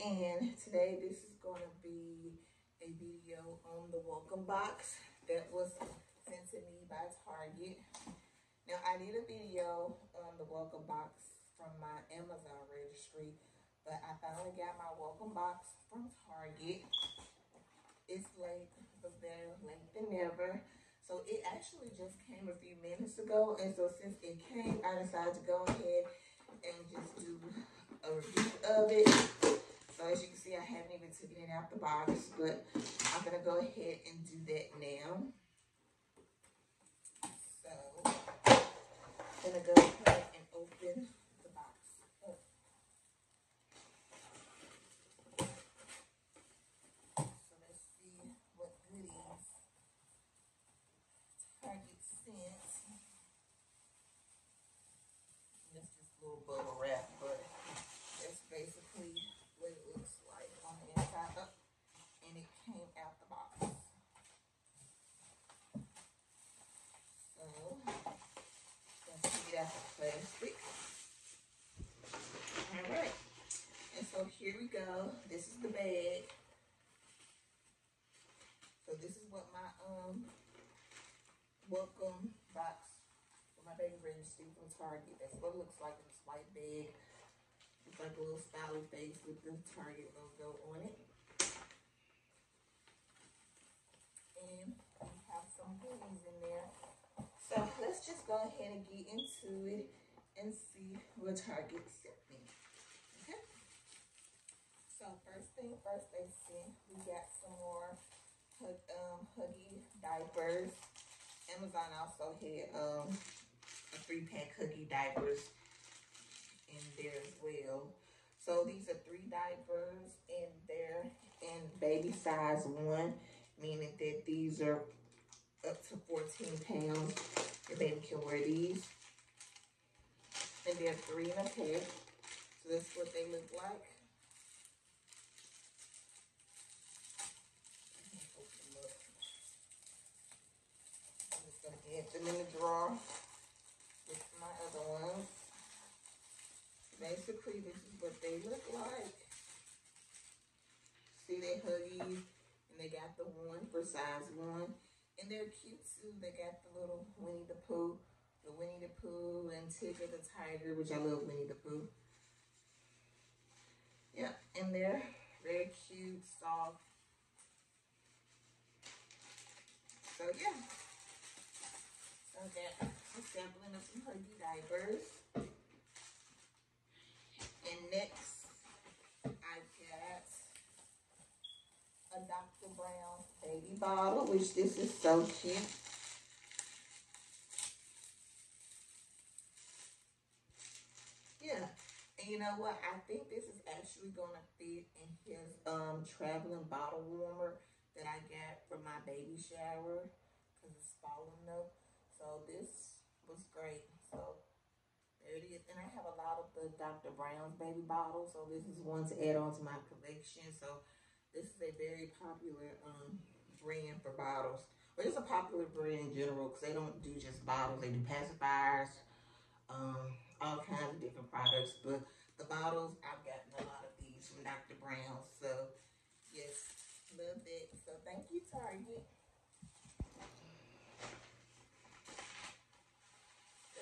And today this is going to be a video on the welcome box that was sent to me by Target. Now I did a video on the welcome box from my Amazon registry, but I finally got my welcome box from Target. It's late, but better late than never. So it actually just came a few minutes ago, and so since it came, I decided to go ahead and just do a review of it. So as you can see, I haven't even taken it out the box, but I'm gonna go ahead and do that now. So I'm gonna go ahead and open the box up. So let's see what goodies Target sent. That's just a little bubble wrap, but that's basically what it looks like on the inside up, and it came out the box. So let's get out the plastic. All right, and so here we go. This is the bag. So this is what my welcome box for my baby registry from Target. That's what it looks like in this white bag. It's like a little smiley face with the Target logo on it. And we have some goodies in there. So let's just go ahead and get into it and see what Target sent me. Okay. So first thing first, they sent, we got some more Huggy diapers. Amazon also had a 3-pack Huggy diapers in there as well. So these are 3 diapers, and they're in baby size 1, meaning that these are up to 14 pounds. Your baby can wear these. And they're 3 in a pack. So that's what they look like. Get them in the drawer with my other ones. Basically, this is what they look like. See, they Huggies, and they got the one for size 1, and they're cute too. They got the little Winnie the Pooh, and Tigger the Tiger, which I love Winnie the Pooh. Yep, and they're very cute, soft. So yeah. So I got some sampling of some Huggy diapers. And next, I got a Dr. Brown baby bottle, which this is so cute. Yeah, and you know what? I think this is actually gonna fit in his traveling bottle warmer that I got for my baby shower because it's falling up. So this was great. So there it is. And I have a lot of the Dr. Brown's baby bottles. So this is one to add on to my collection. So this is a very popular brand for bottles. But it's a popular brand in general because they don't do just bottles. They do pacifiers, all kinds of different products. But the bottles, I've gotten a lot of these from Dr. Brown. So yes, love it. So thank you, Target.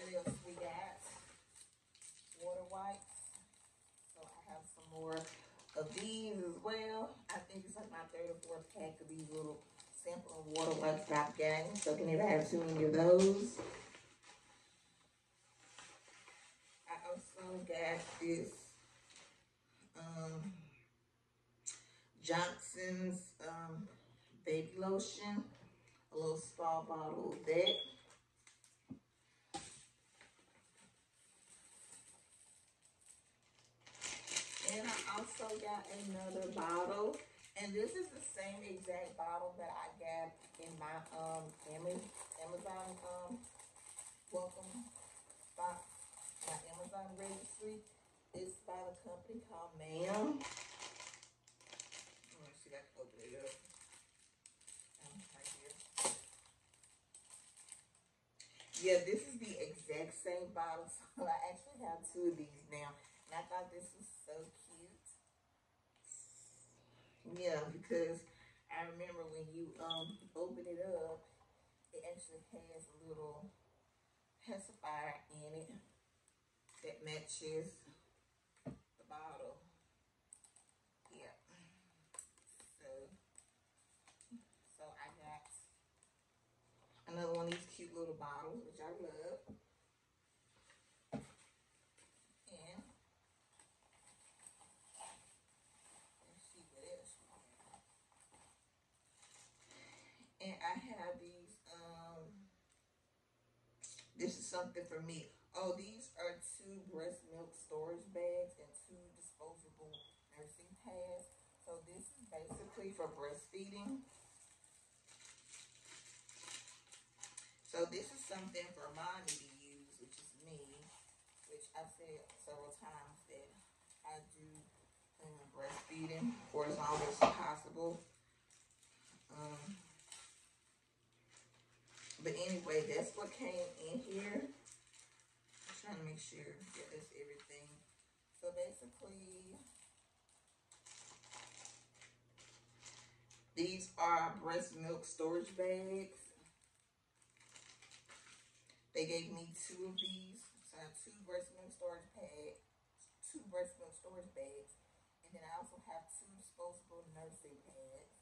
What else we got? Water wipes. So I have some more of these as well. I think it's like my 3rd or 4th pack of these little sample water wipes I've gotten. So can anybody have too many of those? I also got this Johnson's baby lotion. A little small bottle of that. And I also got another bottle, and this is the same exact bottle that I got in my Amazon welcome box, my Amazon registry. It's by the company called Ma'am. Let me see if I can open it up. Right here. Yeah, this is the exact same bottle. So I actually have 2 of these now. And I thought this was so cute. Yeah, because I remember when you open it up, it actually has a little pacifier in it that matches the bottle. Yeah. So I got another one of these cute little bottles, which I love. And let's see what else we have. And I have these, this is something for me. Oh, these are 2 breast milk storage bags and 2 disposable nursing pads. So this is basically for breastfeeding. So this is something for mommy to use, which is me, which I've said several times that I do breastfeeding for as long as possible. But anyway, that's what came in here. I'm trying to make sure that that's everything. So basically, these are breast milk storage bags. They gave me 2 of these. So I have 2 breast milk storage pads, 2 breast milk storage bags, and then I also have 2 disposable nursing pads,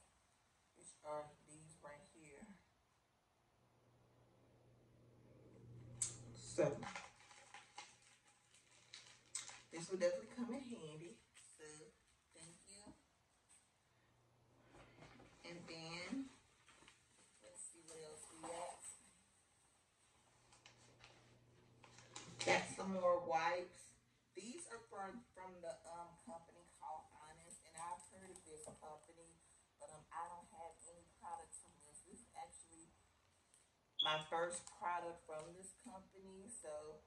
which are these right here. So this will definitely come in handy. So thank you. And then let's see what else we got. Got some more wipes. These are from the company called Honest, and I've heard of this company, but I don't have any products from this. This is actually my first product from this company, so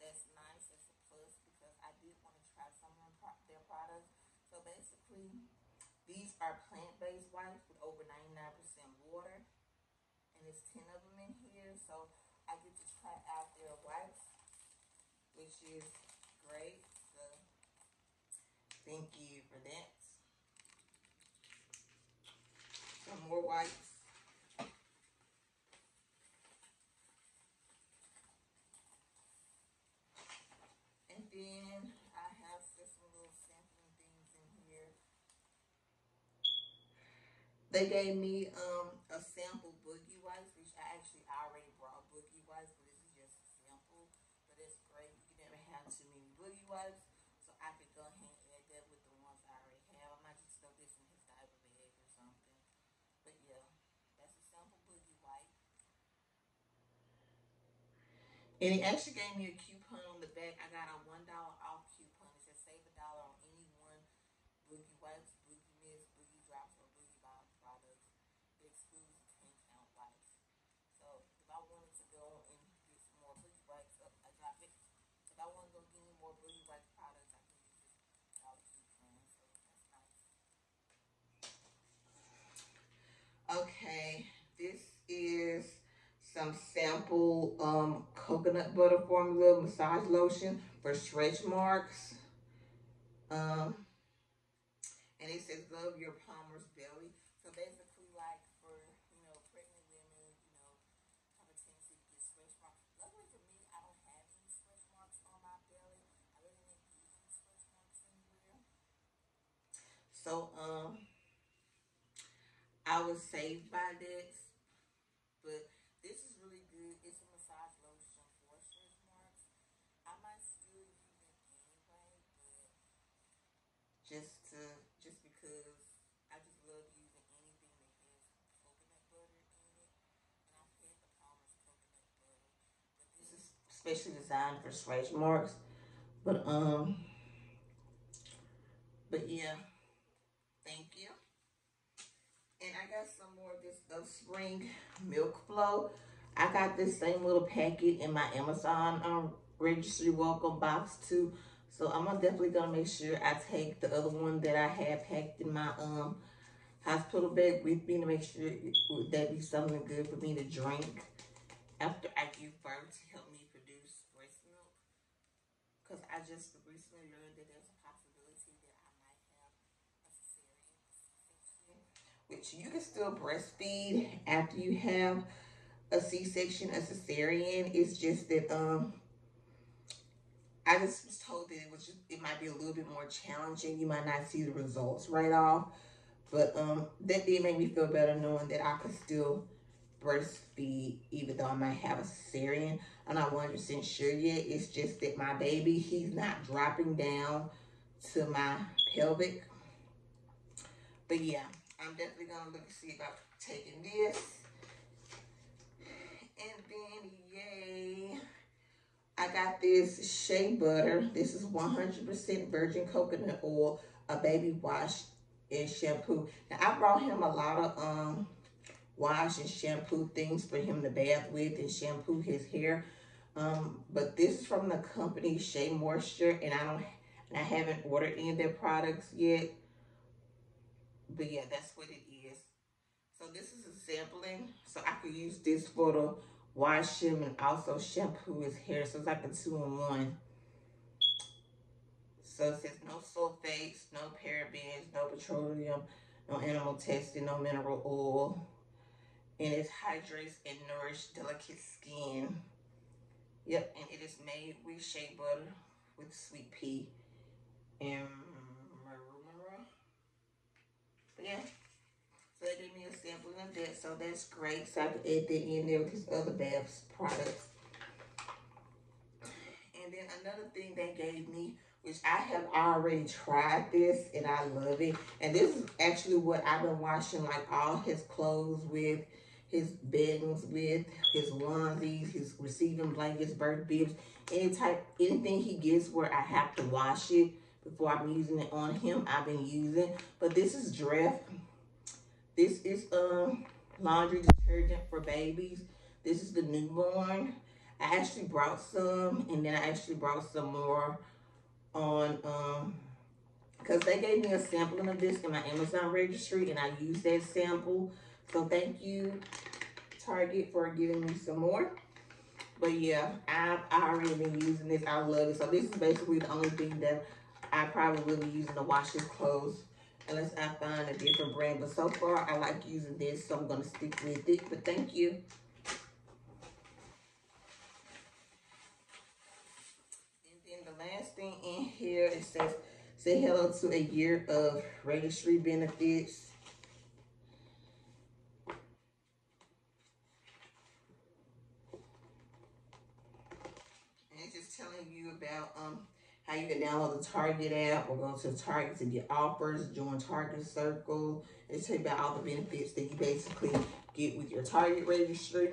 that's nice. It's a plus because I did want to try some of their products. So basically, these are plant-based wipes with over 99% water, and there's 10 of them in here. So I get to try out their wipes, which is great. So thank you for that. Some more wipes. And then I have just some little sampling things in here. They gave me a sample boogie wipes, which I actually already brought boogie wipes, but this is just a sample. But it's great. You can never have too many boogie wipes, so I could go ahead and add that with the ones I already have. I might just throw this in his diaper bag or something. But yeah, that's a sample boogie wipe. And he actually gave me a coupon on the back. I got a $1 off coupon. It says save $1 on any one boogie wipes, boogie mist, boogie drops, or boogie bomb products. It excludes 10-count wipes. So if I wanted to go and get some more boogie wipes, I got it. If I want to go get any more boogie wipes products, I can use this dollar coupon. So that's nice. Okay, this is some sample coconut butter formula massage lotion for stretch marks. Um, and it says love your palmer's belly. So basically, like for pregnant women, have a tendency to get stretch marks. Luckily for me, I don't have any stretch marks on my belly. I really didn't get any stretch marks anywhere. So I was saved by this, but this is really good. It's a massage lotion for stretch marks. I might still use it anyway, but just because I just love using anything that has coconut butter in it, and I've had the Palmer's coconut butter, but this is especially designed for stretch marks. But yeah, thank you. And I got some more of this Spring Milk Flow. I got this same little packet in my Amazon registry welcome box too. So I'm definitely gonna make sure I take the other one that I had packed in my hospital bag with me to make sure that be something good for me to drink after I give birth to help me produce breast milk. Because I just recently learned that there's a possibility that I might have a cesarean which you can still breastfeed after you have a C-section, a cesarean. It's just that I just was told that it might be a little bit more challenging. You might not see the results right off, but that did make me feel better knowing that I could still breastfeed even though I might have a cesarean. I'm not 100% sure yet. It's just that my baby, he's not dropping down to my pelvic. But yeah, I'm definitely gonna look to see about taking this. And then yay, I got this shea butter. This is 100% virgin coconut oil, a baby wash and shampoo. Now I brought him a lot of wash and shampoo things for him to bath with and shampoo his hair. But this is from the company Shea Moisture, and I haven't ordered any of their products yet. But yeah, that's what it is. So this is a sampling. So I could use this for the wash him and also shampoo his hair. So it's like a 2-in-1. So it says no sulfates, no parabens, no petroleum, no animal testing, no mineral oil. And it hydrates and nourishes delicate skin. Yep, and it is made with shea butter with sweet pea and marula. But yeah, so they gave me a sampling of that, so that's great. So I can add that in there with his other baths products. And then another thing they gave me, which I have already tried this and I love it. And this is actually what I've been washing like all his clothes with, his beddings with, his onesies, his receiving blankets, birth bibs, anything he gets where I have to wash it before I'm using it on him, I've been using. But this is Dreft. This is laundry detergent for babies. This is the newborn. I actually brought some, and then I actually brought some more on because they gave me a sampling of this in my Amazon registry, and I used that sample. So thank you, Target, for giving me some more. But yeah, I've already been using this. I love it. So this is basically the only thing that I probably will be using to wash his clothes, unless I find a different brand. But so far, I like using this, so I'm going to stick with it. But thank you. And then the last thing in here, it says, say hello to a year of registry benefits. And it's just telling you about how you can download the Target app or go to Target to get offers, join Target Circle. It's telling you about all the benefits that you basically get with your Target registry.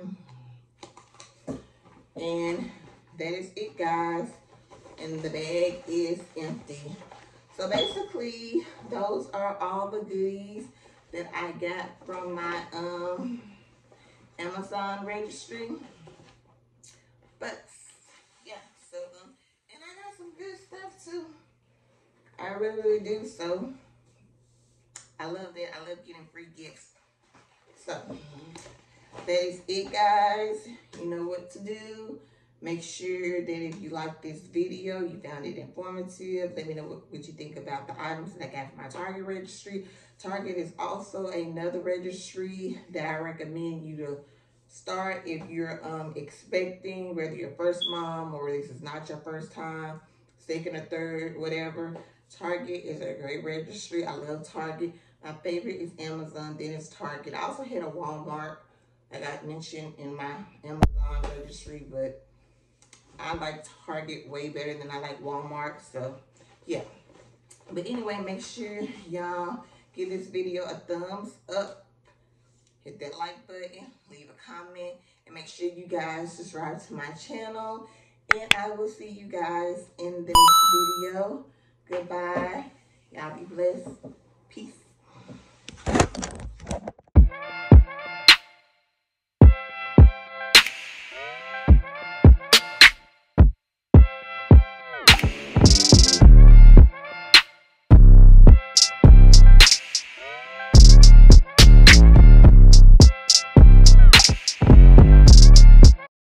And that is it, guys. And the bag is empty. So basically, those are all the goodies that I got from my Amazon registry. But yeah, so and I got some good stuff too. I really do. So I love that. I love getting free gifts. So that is it, guys. You know what to do. Make sure that if you like this video, you found it informative. Let me know what you think about the items that I got from my Target registry. Target is also another registry that I recommend you to start if you're expecting, whether you're first mom or this is not your first time, second or third, whatever. Target is a great registry. I love Target. My favorite is Amazon, then it's Target. I also had a Walmart that I mentioned in my Amazon registry, but I like Target way better than I like Walmart. So yeah, but anyway, make sure y'all give this video a thumbs up, hit that like button, leave a comment, and make sure you guys subscribe to my channel. And I will see you guys in the next video. Goodbye. Y'all be blessed. Peace.